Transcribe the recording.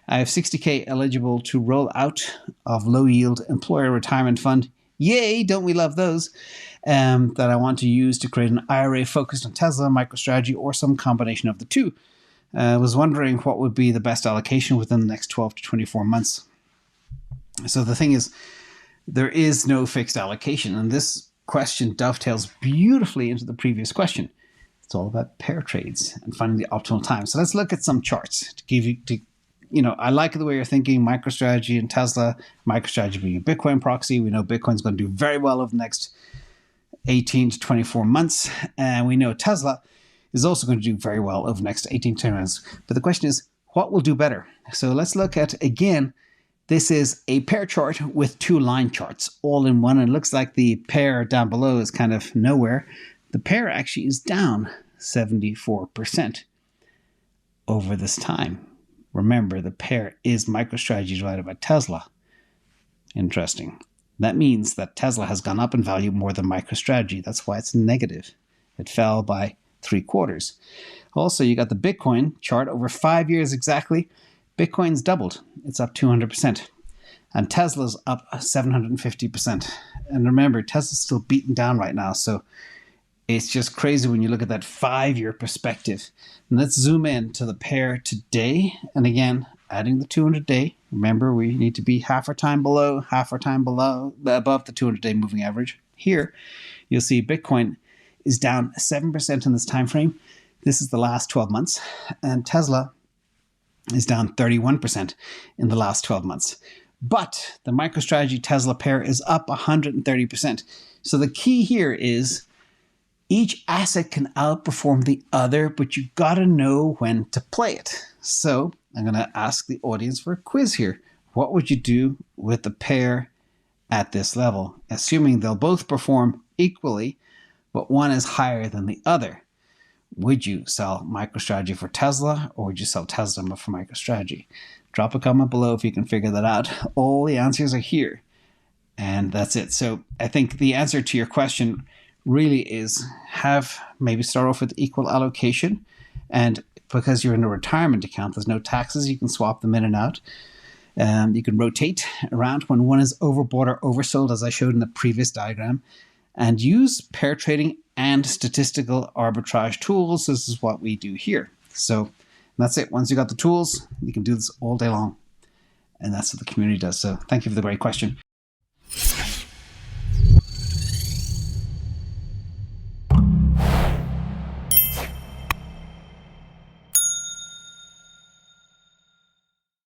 I have 60K eligible to roll out of low yield employer retirement fund. Yay, don't we love those? That I want to use to create an IRA focused on Tesla, MicroStrategy, or some combination of the two. I was wondering what would be the best allocation within the next 12 to 24 months. So the thing is, there is no fixed allocation, and this question dovetails beautifully into the previous question. It's all about pair trades and finding the optimal time. So let's look at some charts to give you, I like the way you're thinking, MicroStrategy and Tesla, MicroStrategy being a Bitcoin proxy. We know Bitcoin's going to do very well over the next 18 to 24 months. And we know Tesla is also going to do very well over the next 18 to 20 months. But the question is, what will do better? So let's look at, again, this is a pair chart with two line charts all in one. And it looks like the pair down below is kind of nowhere. The pair actually is down 74% over this time. Remember, the pair is MicroStrategy divided by Tesla. Interesting. That means that Tesla has gone up in value more than MicroStrategy. That's why it's negative. It fell by 3/4. Also, you got the Bitcoin chart over 5 years exactly. Bitcoin's doubled. It's up 200%. And Tesla's up 750%. And remember, Tesla's still beaten down right now. So it's just crazy when you look at that 5-year perspective. And let's zoom in to the pair today. And again, adding the 200-day. Remember, we need to be half our time above the 200-day moving average. Here, you'll see Bitcoin is down 7% in this time frame. This is the last 12 months. And Tesla is down 31% in the last 12 months. But the MicroStrategy Tesla pair is up 130%. So the key here is each asset can outperform the other, but you got to know when to play it. So I'm going to ask the audience for a quiz here. What would you do with the pair at this level, assuming they'll both perform equally, but one is higher than the other? Would you sell MicroStrategy for Tesla, or would you sell Tesla for MicroStrategy? Drop a comment below if you can figure that out. All the answers are here. And that's it. So I think the answer to your question really is maybe start off with equal allocation. And because you're in a retirement account, there's no taxes. You can swap them in and out. You can rotate around when one is overbought or oversold, as I showed in the previous diagram. And use pair trading and statistical arbitrage tools. This is what we do here. So that's it. Once you got the tools, you can do this all day long. And that's what the community does. So thank you for the great question.